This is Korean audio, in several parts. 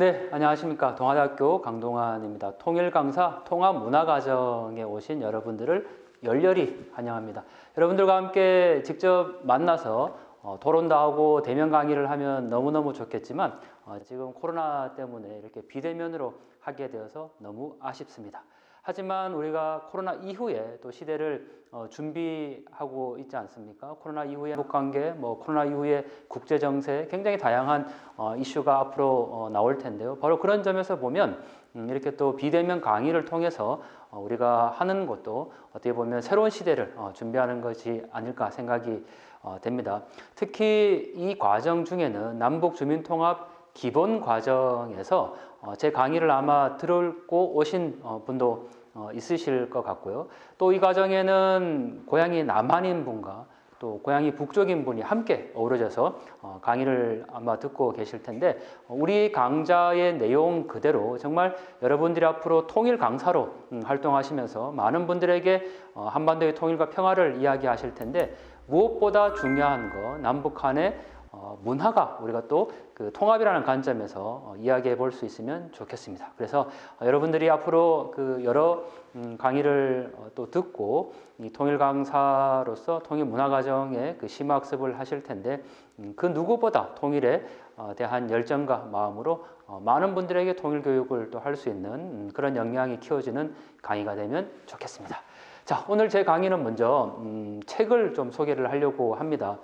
네, 안녕하십니까. 동아대학교 강동환입니다. 통일강사 통합문화과정에 오신 여러분들을 열렬히 환영합니다. 여러분들과 함께 직접 만나서 토론도 하고 대면 강의를 하면 너무너무 좋겠지만 지금 코로나 때문에 이렇게 비대면으로 하게 되어서 너무 아쉽습니다. 하지만 우리가 코로나 이후에 또 시대를 준비하고 있지 않습니까? 코로나 이후에 한국관계, 코로나 이후에 국제정세 굉장히 다양한 이슈가 앞으로 나올 텐데요. 바로 그런 점에서 보면 이렇게 또 비대면 강의를 통해서 우리가 하는 것도 어떻게 보면 새로운 시대를 준비하는 것이 아닐까 생각이 됩니다. 특히 이 과정 중에는 남북주민통합 기본 과정에서 제 강의를 아마 들고 오신 분도 있으실 것 같고요. 또 이 과정에는 고향이 남한인 분과 또 고향이 북쪽인 분이 함께 어우러져서 강의를 아마 듣고 계실 텐데 우리 강좌의 내용 그대로 정말 여러분들이 앞으로 통일 강사로 활동하시면서 많은 분들에게 한반도의 통일과 평화를 이야기하실 텐데 무엇보다 중요한 거 남북한의 문화가 우리가 또 그 통합이라는 관점에서 이야기해 볼 수 있으면 좋겠습니다. 그래서 여러분들이 앞으로 그 여러 강의를 또 듣고 이 통일 강사로서 통일 문화 과정의 그 심화학습을 하실 텐데 그 누구보다 통일에 대한 열정과 마음으로 많은 분들에게 통일 교육을 또 할 수 있는 그런 역량이 키워지는 강의가 되면 좋겠습니다. 자, 오늘 제 강의는 먼저 책을 좀 소개를 하려고 합니다.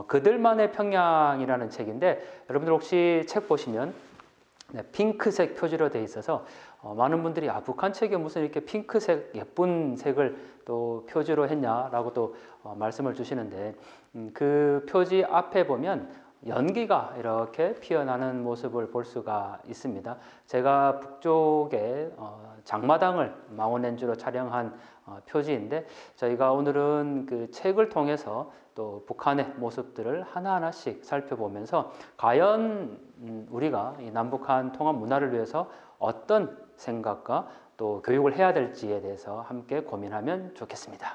그들만의 평양이라는 책인데 여러분들 혹시 책 보시면 핑크색 표지로 되어 있어서 많은 분들이 북한 책에 무슨 이렇게 핑크색 예쁜 색을 또 표지로 했냐라고 또 말씀을 주시는데 그 표지 앞에 보면 연기가 이렇게 피어나는 모습을 볼 수가 있습니다. 제가 북쪽에 장마당을 망원렌즈로 촬영한 표지인데 저희가 오늘은 그 책을 통해서 또 북한의 모습들을 하나하나씩 살펴보면서 과연 우리가 이 남북한 통합 문화를 위해서 어떤 생각과 또 교육을 해야 될지에 대해서 함께 고민하면 좋겠습니다.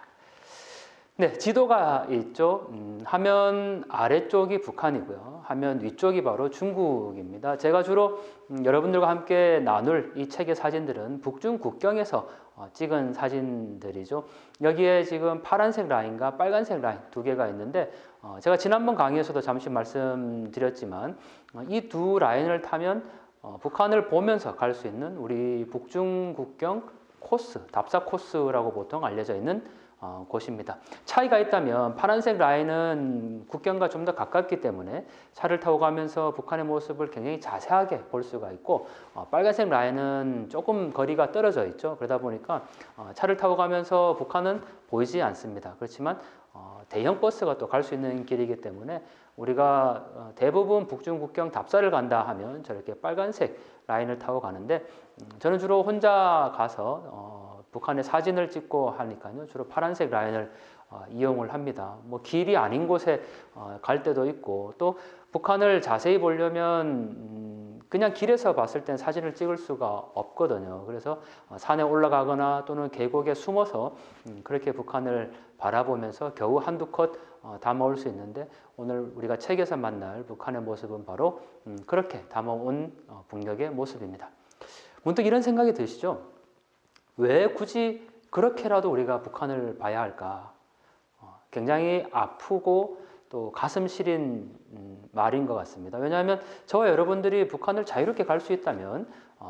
네, 지도가 있죠. 화면 아래쪽이 북한이고요. 화면 위쪽이 바로 중국입니다. 제가 주로 여러분들과 함께 나눌 이 책의 사진들은 북중 국경에서 찍은 사진들이죠. 여기에 지금 파란색 라인과 빨간색 라인 두 개가 있는데 제가 지난번 강의에서도 잠시 말씀드렸지만 이 두 라인을 타면 북한을 보면서 갈 수 있는 우리 북중 국경 코스, 답사 코스라고 보통 알려져 있는 곳입니다. 차이가 있다면 파란색 라인은 국경과 좀 더 가깝기 때문에 차를 타고 가면서 북한의 모습을 굉장히 자세하게 볼 수가 있고 빨간색 라인은 조금 거리가 떨어져 있죠. 그러다 보니까 차를 타고 가면서 북한은 보이지 않습니다. 그렇지만 대형 버스가 또 갈 수 있는 길이기 때문에 우리가 대부분 북중 국경 답사를 간다 하면 저렇게 빨간색 라인을 타고 가는데 저는 주로 혼자 가서 북한의 사진을 찍고 하니까요. 주로 파란색 라인을 이용을 합니다. 길이 아닌 곳에 갈 때도 있고 또 북한을 자세히 보려면 그냥 길에서 봤을 땐 사진을 찍을 수가 없거든요. 그래서 산에 올라가거나 또는 계곡에 숨어서 그렇게 북한을 바라보면서 겨우 한두 컷 담아올 수 있는데 오늘 우리가 책에서 만날 북한의 모습은 바로 그렇게 담아온 북녘의 모습입니다. 문득 이런 생각이 드시죠? 왜 굳이 그렇게라도 우리가 북한을 봐야 할까? 굉장히 아프고 또 가슴 시린 말인 것 같습니다. 왜냐하면 저와 여러분들이 북한을 자유롭게 갈 수 있다면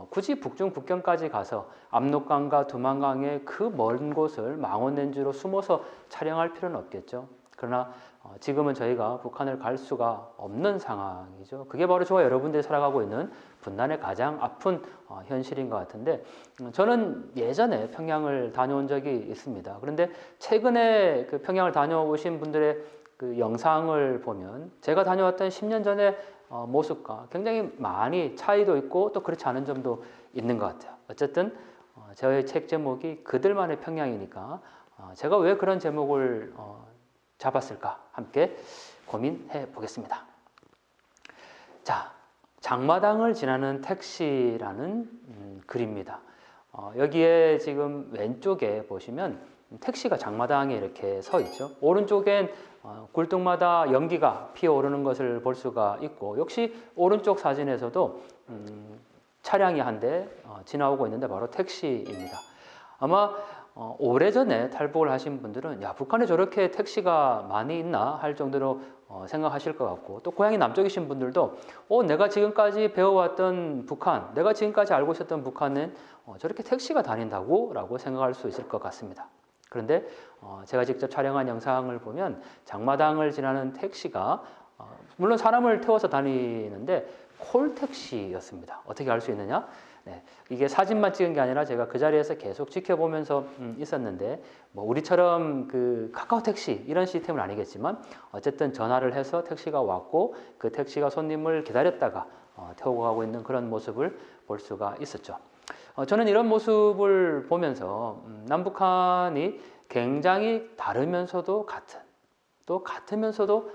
굳이 북중 국경까지 가서 압록강과 두만강의 그 먼 곳을 망원렌즈로 숨어서 촬영할 필요는 없겠죠. 그러나 지금은 저희가 북한을 갈 수가 없는 상황이죠. 그게 바로 저와 여러분들이 살아가고 있는 분단의 가장 아픈 현실인 것 같은데 저는 예전에 평양을 다녀온 적이 있습니다. 그런데 최근에 그 평양을 다녀오신 분들의 그 영상을 보면 제가 다녀왔던 10년 전의 모습과 굉장히 많이 차이도 있고 또 그렇지 않은 점도 있는 것 같아요. 어쨌든 저의 책 제목이 그들만의 평양이니까 제가 왜 그런 제목을 잡았을까 함께 고민해 보겠습니다. 자, 장마당을 지나는 택시라는 글입니다. 여기에 지금 왼쪽에 보시면 택시가 장마당에 이렇게 서 있죠. 오른쪽엔 굴뚝마다 연기가 피어오르는 것을 볼 수가 있고 역시 오른쪽 사진에서도 차량이 한 대 지나오고 있는데 바로 택시입니다. 아마 오래전에 탈북을 하신 분들은 야, 북한에 저렇게 택시가 많이 있나 할 정도로 생각하실 것 같고, 또 고향이 남쪽이신 분들도 내가 지금까지 배워왔던 북한, 내가 지금까지 알고 있었던 북한은 저렇게 택시가 다닌다고 라고 생각할 수 있을 것 같습니다. 그런데 제가 직접 촬영한 영상을 보면 장마당을 지나는 택시가 물론 사람을 태워서 다니는데 콜택시였습니다. 어떻게 알 수 있느냐? 네, 이게 사진만 찍은 게 아니라 제가 그 자리에서 계속 지켜보면서 있었는데, 뭐 우리처럼 그 카카오 택시 이런 시스템은 아니겠지만 어쨌든 전화를 해서 택시가 왔고 그 택시가 손님을 기다렸다가 태우고 가고 있는 그런 모습을 볼 수가 있었죠. 저는 이런 모습을 보면서 남북한이 굉장히 다르면서도 같은, 또 같으면서도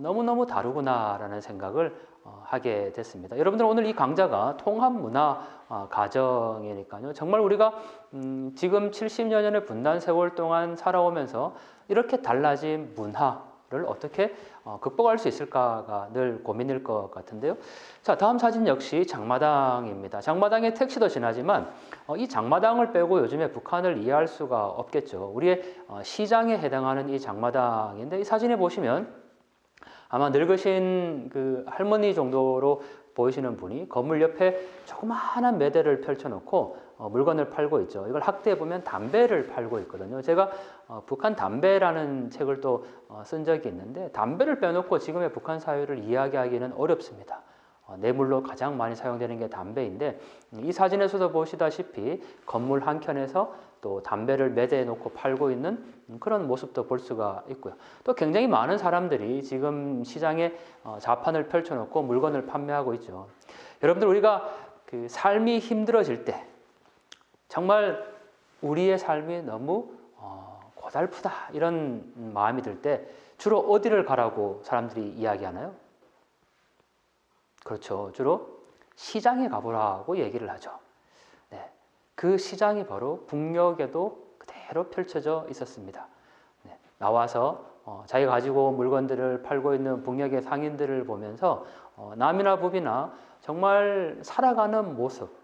너무너무 다르구나라는 생각을 하게 됐습니다. 여러분들 오늘 이 강좌가 통합문화 가정이니까요. 정말 우리가 지금 70여 년의 분단 세월 동안 살아오면서 이렇게 달라진 문화를 어떻게 극복할 수 있을까가 늘 고민일 것 같은데요. 자, 다음 사진 역시 장마당입니다. 장마당에 택시도 지나지만 이 장마당을 빼고 요즘에 북한을 이해할 수가 없겠죠. 우리의 시장에 해당하는 이 장마당인데, 이 사진에 보시면 아마 늙으신 그 할머니 정도로 보이시는 분이 건물 옆에 조그마한 매대를 펼쳐놓고 물건을 팔고 있죠. 이걸 확대해 보면 담배를 팔고 있거든요. 제가 북한 담배라는 책을 또 쓴 적이 있는데, 담배를 빼놓고 지금의 북한 사회를 이야기하기는 어렵습니다. 뇌물로 가장 많이 사용되는 게 담배인데, 이 사진에서도 보시다시피 건물 한켠에서 또 담배를 매대해 놓고 팔고 있는 그런 모습도 볼 수가 있고요. 또 굉장히 많은 사람들이 지금 시장에 자판을 펼쳐놓고 물건을 판매하고 있죠. 여러분들, 우리가 그 삶이 힘들어질 때, 정말 우리의 삶이 너무 고달프다 이런 마음이 들 때 주로 어디를 가라고 사람들이 이야기하나요? 그렇죠. 주로 시장에 가보라고 얘기를 하죠. 네, 그 시장이 바로 북녘에도 그대로 펼쳐져 있었습니다. 네, 나와서 자기가 가지고 온 물건들을 팔고 있는 북녘의 상인들을 보면서 남이나 북이나 정말 살아가는 모습,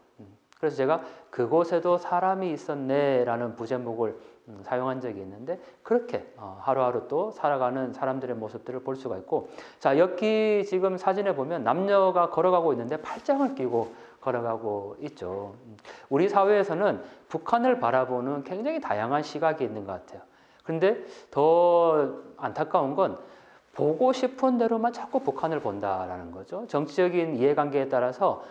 그래서 제가 그곳에도 사람이 있었네라는 부제목을 사용한 적이 있는데, 그렇게 하루하루 또 살아가는 사람들의 모습들을 볼 수가 있고, 자, 여기 지금 사진에 보면 남녀가 걸어가고 있는데 팔짱을 끼고 걸어가고 있죠. 우리 사회에서는 북한을 바라보는 굉장히 다양한 시각이 있는 것 같아요. 그런데 더 안타까운 건 보고 싶은 대로만 자꾸 북한을 본다라는 거죠. 정치적인 이해관계에 따라서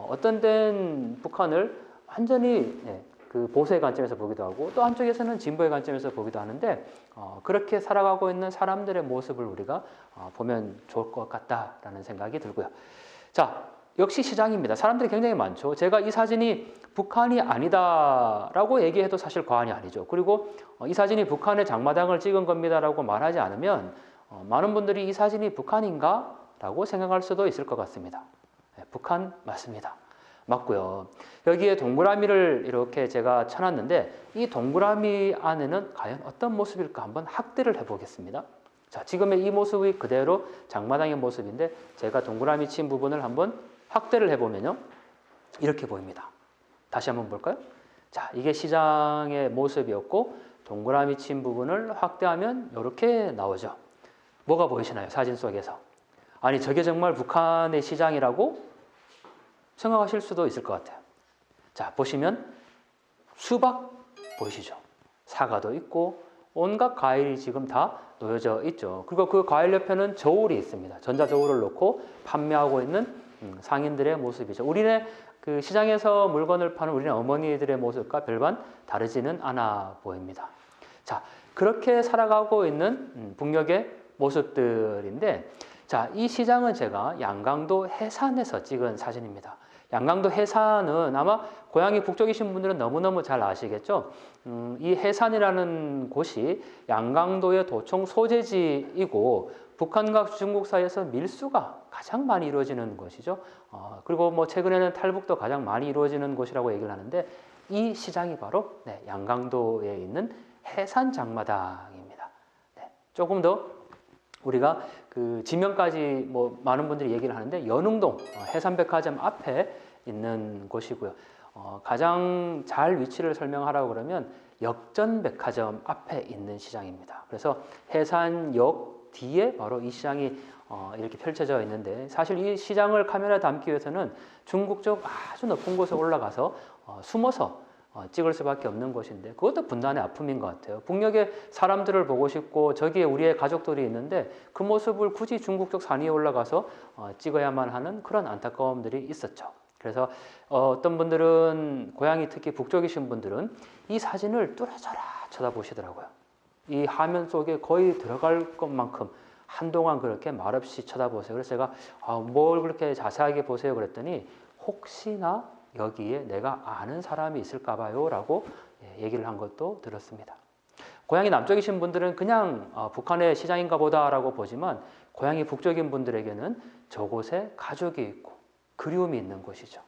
어떤 데는 북한을 완전히 그 보수의 관점에서 보기도 하고, 또 한쪽에서는 진보의 관점에서 보기도 하는데, 그렇게 살아가고 있는 사람들의 모습을 우리가 보면 좋을 것 같다라는 생각이 들고요. 자, 역시 시장입니다. 사람들이 굉장히 많죠. 제가 이 사진이 북한이 아니다라고 얘기해도 사실 과언이 아니죠. 그리고 이 사진이 북한의 장마당을 찍은 겁니다라고 말하지 않으면 많은 분들이 이 사진이 북한인가? 라고 생각할 수도 있을 것 같습니다. 네, 북한 맞습니다. 맞고요. 여기에 동그라미를 이렇게 제가 쳐놨는데, 이 동그라미 안에는 과연 어떤 모습일까 한번 확대를 해보겠습니다. 자, 지금의 이 모습이 그대로 장마당의 모습인데, 제가 동그라미 친 부분을 한번 확대를 해보면요, 이렇게 보입니다. 다시 한번 볼까요? 자, 이게 시장의 모습이었고, 동그라미 친 부분을 확대하면 이렇게 나오죠. 뭐가 보이시나요? 사진 속에서. 아니, 저게 정말 북한의 시장이라고 생각하실 수도 있을 것 같아요. 자, 보시면 수박 보이시죠? 사과도 있고 온갖 과일이 지금 다 놓여져 있죠. 그리고 그 과일 옆에는 저울이 있습니다. 전자저울을 놓고 판매하고 있는 상인들의 모습이죠. 우리네 그 시장에서 물건을 파는 우리네 어머니들의 모습과 별반 다르지는 않아 보입니다. 자, 그렇게 살아가고 있는 북녘의 모습들인데, 자, 이 시장은 제가 양강도 해산에서 찍은 사진입니다. 양강도 해산은 아마 고향이 북쪽이신 분들은 너무너무 잘 아시겠죠? 이 해산이라는 곳이 양강도의 도청 소재지이고 북한과 중국 사이에서 밀수가 가장 많이 이루어지는 곳이죠. 그리고 뭐 최근에는 탈북도 가장 많이 이루어지는 곳이라고 얘기를 하는데, 이 시장이 바로 양강도에 있는 해산 장마당입니다. 네, 조금 더 우리가 그 지명까지 뭐 많은 분들이 얘기를 하는데, 연흥동 해산백화점 앞에 있는 곳이고요. 가장 잘 위치를 설명하라고 그러면 역전백화점 앞에 있는 시장입니다. 그래서 해산역 뒤에 바로 이 시장이 이렇게 펼쳐져 있는데, 사실 이 시장을 카메라에 담기 위해서는 중국 쪽 아주 높은 곳에 올라가서 숨어서 찍을 수밖에 없는 곳인데, 그것도 분단의 아픔인 것 같아요. 북녘에 사람들을 보고 싶고 저기에 우리의 가족들이 있는데 그 모습을 굳이 중국 쪽 산 위에 올라가서 찍어야만 하는 그런 안타까움들이 있었죠. 그래서 어떤 분들은, 고향이 특히 북쪽이신 분들은 이 사진을 뚫어져라 쳐다보시더라고요. 이 화면 속에 거의 들어갈 것만큼 한동안 그렇게 말없이 쳐다보세요. 그래서 제가 뭘 그렇게 자세하게 보세요 그랬더니, 혹시나 여기에 내가 아는 사람이 있을까 봐요 라고 얘기를 한 것도 들었습니다. 고향이 남쪽이신 분들은 그냥 북한의 시장인가 보다 라고 보지만, 고향이 북쪽인 분들에게는 저곳에 가족이 있고 그리움이 있는 곳이죠.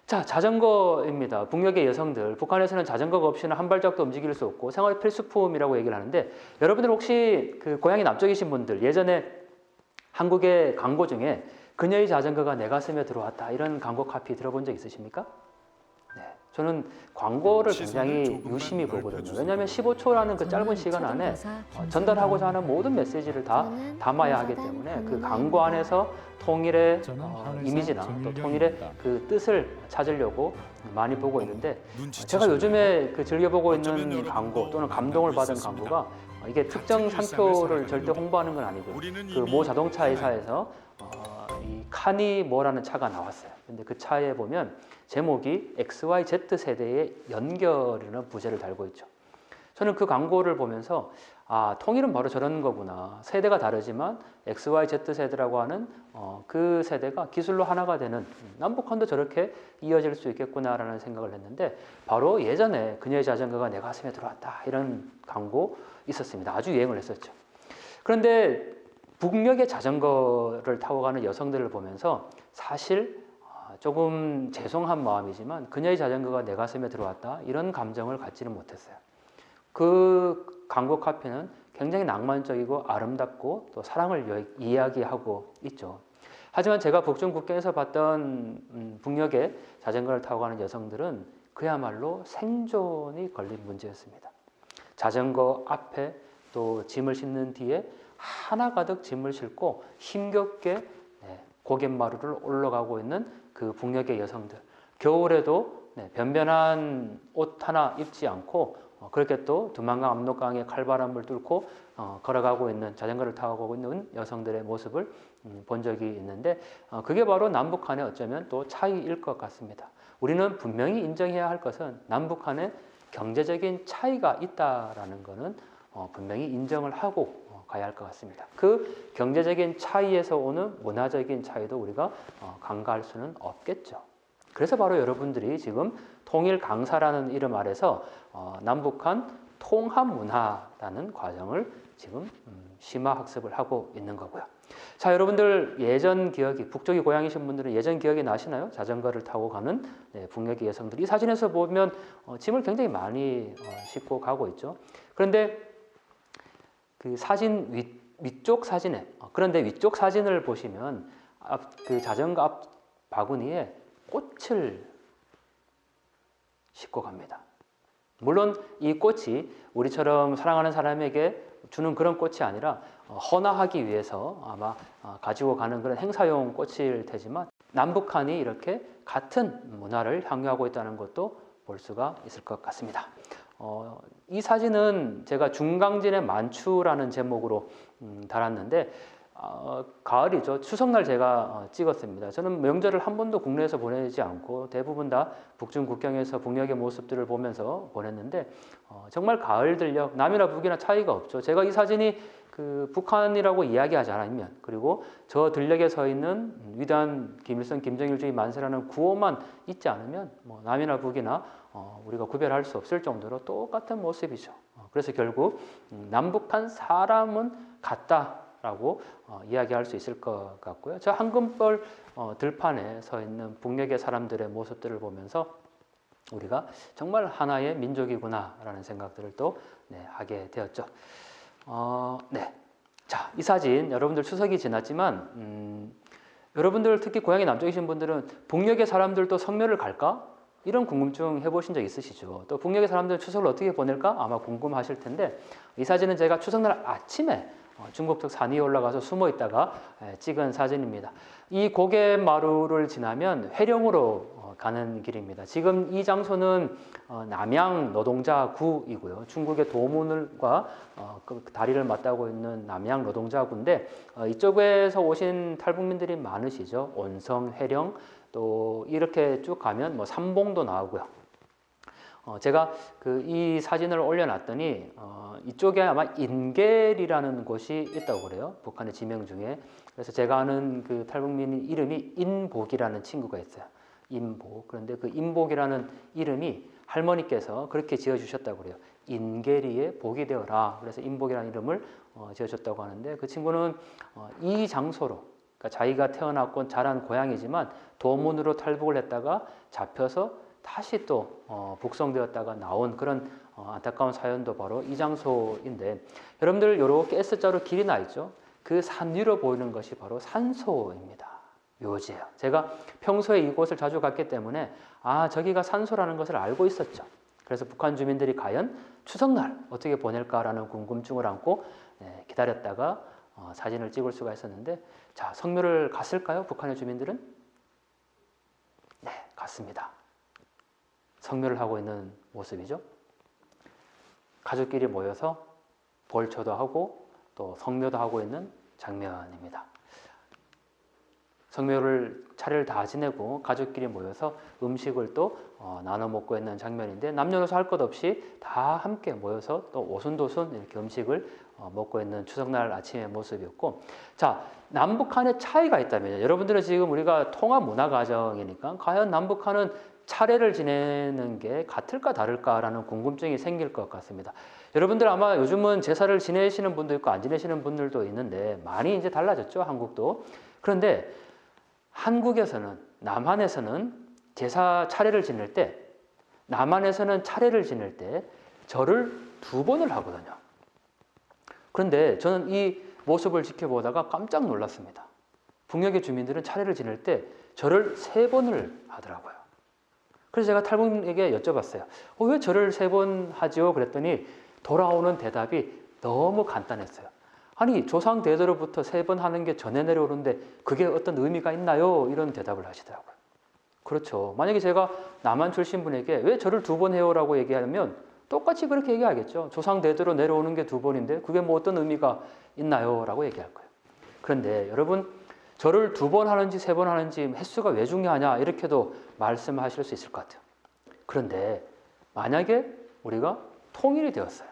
자, 자전거입니다. 북녘의 여성들, 북한에서는 자전거가 없이는 한 발짝도 움직일 수 없고 생활 필수품이라고 얘기를 하는데, 여러분들 혹시 그 고향이 남쪽이신 분들, 예전에 한국의 광고 중에 그녀의 자전거가 내 가슴에 들어왔다, 이런 광고 카피 들어본 적 있으십니까? 네, 저는 광고를 굉장히 유심히 보거든요. 왜냐하면 15초라는 그 짧은 시간 안에 전달하고자 하는 모든 메시지를 다 담아야 하기 때문에, 그 광고 안에서 통일의 이미지나 또 통일의 그 뜻을 찾으려고 많이 보고 있는데, 제가 요즘에 그 즐겨보고 있는 광고 또는 감동을 받은 광고가, 이게 특정 상표를 절대 홍보하는 건 아니고요. 그 모 자동차 회사에서 이 카니모라는 차가 나왔어요. 근데 그 차에 보면 제목이 XYZ 세대의 연결이라는 부제를 달고 있죠. 저는 그 광고를 보면서 통일은 바로 저런 거구나. 세대가 다르지만 XYZ 세대라고 하는 그 세대가 기술로 하나가 되는, 남북한도 저렇게 이어질 수 있겠구나라는 생각을 했는데, 바로 예전에 그녀의 자전거가 내 가슴에 들어왔다, 이런 광고 있었습니다. 아주 유행을 했었죠. 그런데 북녘의 자전거를 타고 가는 여성들을 보면서 사실 조금 죄송한 마음이지만, 그녀의 자전거가 내 가슴에 들어왔다, 이런 감정을 갖지는 못했어요. 그 광고 카피는 굉장히 낭만적이고 아름답고 또 사랑을 이야기하고 있죠. 하지만 제가 북중 국경에서 봤던 북녘에 자전거를 타고 가는 여성들은 그야말로 생존이 걸린 문제였습니다. 자전거 앞에 또 짐을 싣는 뒤에 하나 가득 짐을 싣고 힘겹게 고갯마루를 올라가고 있는 그 북녘의 여성들, 겨울에도 변변한 옷 하나 입지 않고 그렇게 또 두만강 압록강의 칼바람을 뚫고 걸어가고 있는, 자전거를 타고 가고 있는 여성들의 모습을 본 적이 있는데, 그게 바로 남북한의 어쩌면 또 차이일 것 같습니다. 우리는 분명히 인정해야 할 것은, 남북한의 경제적인 차이가 있다라는 것은 분명히 인정을 하고 가야 할 것 같습니다. 그 경제적인 차이에서 오는 문화적인 차이도 우리가 간과할 수는 없겠죠. 그래서 바로 여러분들이 지금 통일 강사라는 이름 아래서 남북한 통합 문화라는 과정을 지금 심화 학습을 하고 있는 거고요. 자, 여러분들 예전 기억이, 북쪽이 고향이신 분들은 예전 기억이 나시나요? 자전거를 타고 가는 북녘의 여성들. 이 사진에서 보면 짐을 굉장히 많이 싣고 가고 있죠. 그런데 그 사진 위쪽 사진에, 그런데 위쪽 사진을 보시면 그 자전거 앞 바구니에 꽃을 싣고 갑니다. 물론 이 꽃이 우리처럼 사랑하는 사람에게 주는 그런 꽃이 아니라 헌화하기 위해서 아마 가지고 가는 그런 행사용 꽃일 테지만, 남북한이 이렇게 같은 문화를 향유하고 있다는 것도 볼 수가 있을 것 같습니다. 이 사진은 제가 중강진의 만추라는 제목으로 달았는데, 가을이죠. 추석날 제가 찍었습니다. 저는 명절을 한 번도 국내에서 보내지 않고 대부분 다 북중 국경에서 북녘의 모습들을 보면서 보냈는데, 정말 가을 들녘, 남이나 북이나 차이가 없죠. 제가 이 사진이 그 북한이라고 이야기하지 않으면, 그리고 저 들녘에 서 있는 위대한 김일성, 김정일주의 만세라는 구호만 있지 않으면 남이나 북이나 우리가 구별할 수 없을 정도로 똑같은 모습이죠. 그래서 결국 남북한 사람은 같다라고 이야기할 수 있을 것 같고요. 저 황금벌 들판에 서 있는 북녘의 사람들의 모습들을 보면서 우리가 정말 하나의 민족이구나라는 생각들을 또 하게 되었죠. 자, 이 사진 여러분들 추석이 지났지만 여러분들 특히 고향이 남쪽이신 분들은 북녘의 사람들도 성묘를 갈까? 이런 궁금증 해보신 적 있으시죠? 또 북녘의 사람들은 추석을 어떻게 보낼까? 아마 궁금하실 텐데 이 사진은 제가 추석날 아침에 중국쪽 산 위에 올라가서 숨어 있다가 찍은 사진입니다. 이 고갯마루를 지나면 회령으로 가는 길입니다. 지금 이 장소는 남양 노동자구이고요. 중국의 도문과 그 다리를 맞닿고 있는 남양 노동자구인데 이쪽에서 오신 탈북민들이 많으시죠. 온성, 회령, 또 이렇게 쭉 가면 뭐 삼봉도 나오고요. 제가 이 사진을 올려놨더니 이쪽에 아마 인겔이라는 곳이 있다고 그래요. 북한의 지명 중에. 그래서 제가 아는 그 탈북민 이름이 인복이라는 친구가 있어요. 인복. 그런데 그 인복이라는 이름이 할머니께서 그렇게 지어주셨다고 그래요. 인계리에 복이 되어라. 그래서 인복이라는 이름을 지어줬다고 하는데 그 친구는 이 장소로, 그러니까 자기가 태어났고 자란 고향이지만 도문으로 탈북을 했다가 잡혀서 다시 또 북송되었다가 나온 그런 안타까운 사연도 바로 이 장소인데, 여러분들 이렇게 S자로 길이 나 있죠. 그 산 위로 보이는 것이 바로 산소입니다. 묘지예요. 제가 평소에 이곳을 자주 갔기 때문에 저기가 산소라는 것을 알고 있었죠. 그래서 북한 주민들이 과연 추석날 어떻게 보낼까라는 궁금증을 안고 기다렸다가 사진을 찍을 수가 있었는데, 자, 성묘를 갔을까요? 북한의 주민들은? 네, 갔습니다. 성묘를 하고 있는 모습이죠. 가족끼리 모여서 벌초도 하고 또 성묘도 하고 있는 장면입니다. 성묘를 차례를 다 지내고 가족끼리 모여서 음식을 또 나눠 먹고 있는 장면인데, 남녀노소 할 것 없이 다 함께 모여서 또 오순도순 이렇게 음식을 먹고 있는 추석날 아침의 모습이었고, 자, 남북한의 차이가 있다면요. 여러분들은 지금 우리가 통합 문화 가정이니까 과연 남북한은 차례를 지내는 게 같을까 다를까라는 궁금증이 생길 것 같습니다. 여러분들 아마 요즘은 제사를 지내시는 분도 있고 안 지내시는 분들도 있는데 많이 이제 달라졌죠, 한국도. 그런데 한국에서는, 남한에서는 제사 차례를 지낼 때, 남한에서는 차례를 지낼 때 절을 2번을 하거든요. 그런데 저는 이 모습을 지켜보다가 깜짝 놀랐습니다. 북녘의 주민들은 차례를 지낼 때 절을 3번을 하더라고요. 그래서 제가 탈북민에게 여쭤봤어요. 왜 절을 3번 하죠? 그랬더니 돌아오는 대답이 너무 간단했어요. 아니, 조상 대대로부터 3번 하는 게 전해 내려오는데 그게 어떤 의미가 있나요? 이런 대답을 하시더라고요. 그렇죠. 만약에 제가 남한 출신 분에게 왜 절을 2번 해요라고 얘기하면 똑같이 그렇게 얘기하겠죠. 조상 대대로 내려오는 게 2번인데 그게 뭐 어떤 의미가 있나요? 라고 얘기할 거예요. 그런데 여러분, 절을 2번 하는지 3번 하는지 횟수가 왜 중요하냐 이렇게도 말씀하실 수 있을 것 같아요. 그런데 만약에 우리가 통일이 되었어요.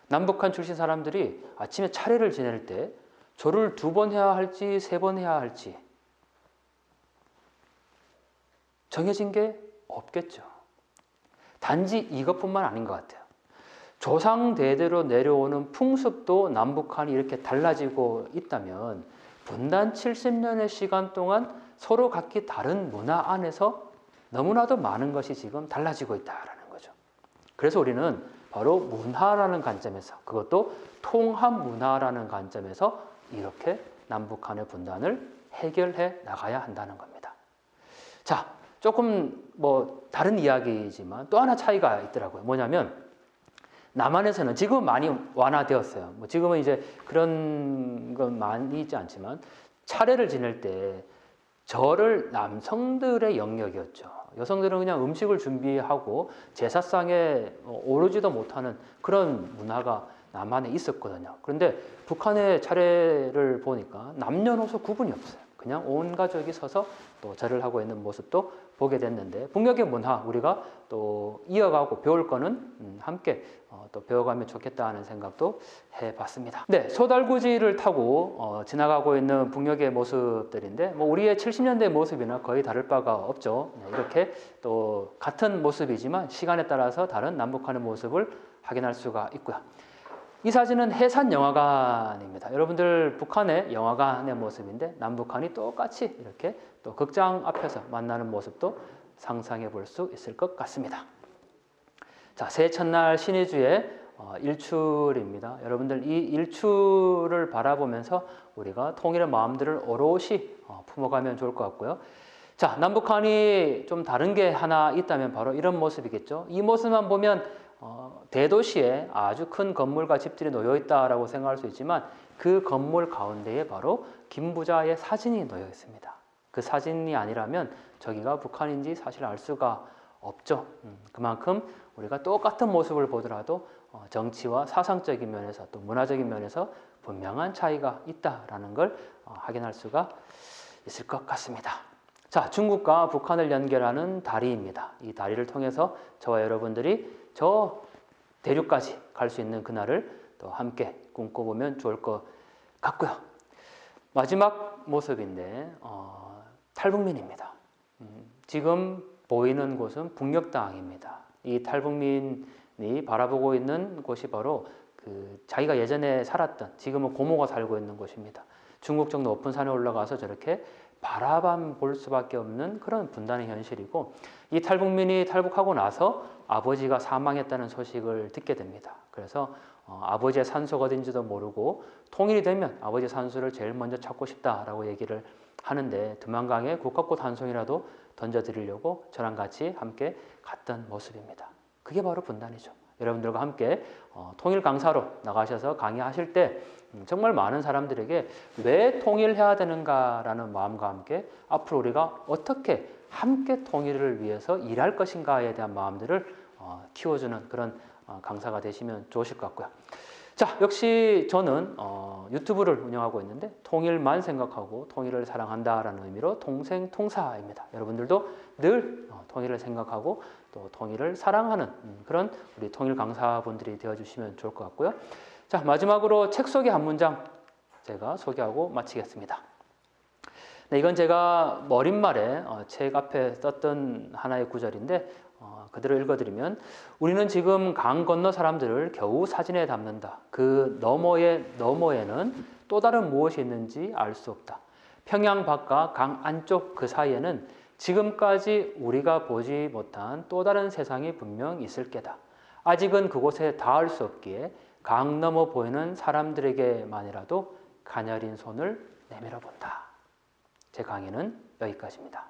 남북한 출신 사람들이 아침에 차례를 지낼 때 절을 2번 해야 할지 3번 해야 할지 정해진 게 없겠죠. 단지 이것뿐만 아닌 것 같아요. 조상 대대로 내려오는 풍습도 남북한이 이렇게 달라지고 있다면 분단 70년의 시간 동안 서로 각기 다른 문화 안에서 너무나도 많은 것이 지금 달라지고 있다는 거죠. 그래서 우리는 바로 문화라는 관점에서, 그것도 통합 문화라는 관점에서 이렇게 남북한의 분단을 해결해 나가야 한다는 겁니다. 자, 조금 다른 이야기지만 또 하나 차이가 있더라고요. 뭐냐면 남한에서는 지금 많이 완화되었어요. 지금은 이제 그런 건 많이 있지 않지만 차례를 지낼 때 절을 남성들의 영역이었죠. 여성들은 그냥 음식을 준비하고 제사상에 오르지도 못하는 그런 문화가 남한에 있었거든요. 그런데 북한의 차례를 보니까 남녀노소 구분이 없어요. 그냥 온 가족이 서서 또 절을 하고 있는 모습도 보게 됐는데, 북녘의 문화 우리가 또 이어가고 배울 거는 함께 또 배워가면 좋겠다 하는 생각도 해봤습니다. 네, 소달구지를 타고 지나가고 있는 북녘의 모습들인데 우리의 70년대 모습이나 거의 다를 바가 없죠. 이렇게 또 같은 모습이지만 시간에 따라서 다른 남북한의 모습을 확인할 수가 있고요. 이 사진은 해산 영화관입니다. 여러분들 북한의 영화관의 모습인데 남북한이 똑같이 이렇게 또 극장 앞에서 만나는 모습도 상상해 볼 수 있을 것 같습니다. 자, 새해 첫날 신의주에 일출입니다. 여러분들 이 일출을 바라보면서 우리가 통일의 마음들을 오롯이 품어가면 좋을 것 같고요. 자, 남북한이 좀 다른 게 하나 있다면 바로 이런 모습이겠죠. 이 모습만 보면 대도시에 아주 큰 건물과 집들이 놓여 있다라고 생각할 수 있지만 그 건물 가운데에 바로 김 부자의 사진이 놓여 있습니다. 그 사진이 아니라면 저기가 북한인지 사실 알 수가 없죠. 그만큼 우리가 똑같은 모습을 보더라도 정치와 사상적인 면에서 또 문화적인 면에서 분명한 차이가 있다라는 걸 확인할 수가 있을 것 같습니다. 자, 중국과 북한을 연결하는 다리입니다. 이 다리를 통해서 저와 여러분들이 저 대륙까지 갈 수 있는 그날을 또 함께 꿈꿔보면 좋을 것 같고요. 마지막 모습인데 탈북민입니다. 지금 보이는 곳은 북녘땅입니다. 이 탈북민이 바라보고 있는 곳이 바로 자기가 예전에 살았던, 지금은 고모가 살고 있는 곳입니다. 중국 쪽 높은 산에 올라가서 저렇게 바라만 볼 수밖에 없는 그런 분단의 현실이고, 이 탈북민이 탈북하고 나서 아버지가 사망했다는 소식을 듣게 됩니다. 그래서 아버지의 산소가 어딘지도 모르고 통일이 되면 아버지 산소를 제일 먼저 찾고 싶다라고 얘기를 하는데 두만강에 국화꽃 한 송이라도 던져드리려고 저랑 같이 함께 갔던 모습입니다. 그게 바로 분단이죠. 여러분들과 함께 통일 강사로 나가셔서 강의하실 때 정말 많은 사람들에게 왜 통일해야 되는가라는 마음과 함께 앞으로 우리가 어떻게 함께 통일을 위해서 일할 것인가에 대한 마음들을 키워주는 그런 강사가 되시면 좋으실 것 같고요. 자, 역시 저는 유튜브를 운영하고 있는데 통일만 생각하고 통일을 사랑한다라는 의미로 통생통사입니다. 여러분들도 늘 통일을 생각하고 또 통일을 사랑하는 그런 우리 통일 강사분들이 되어주시면 좋을 것 같고요. 자, 마지막으로 책 소개 한 문장 제가 소개하고 마치겠습니다. 네, 이건 제가 어린말에 책 앞에 썼던 하나의 구절인데 그대로 읽어드리면, 우리는 지금 강 건너 사람들을 겨우 사진에 담는다. 그 너머에는 또 다른 무엇이 있는지 알 수 없다. 평양 밖과 강 안쪽 그 사이에는 지금까지 우리가 보지 못한 또 다른 세상이 분명 있을 게다. 아직은 그곳에 닿을 수 없기에 강 너머 보이는 사람들에게만이라도 가녀린 손을 내밀어 본다. 제 강의는 여기까지입니다.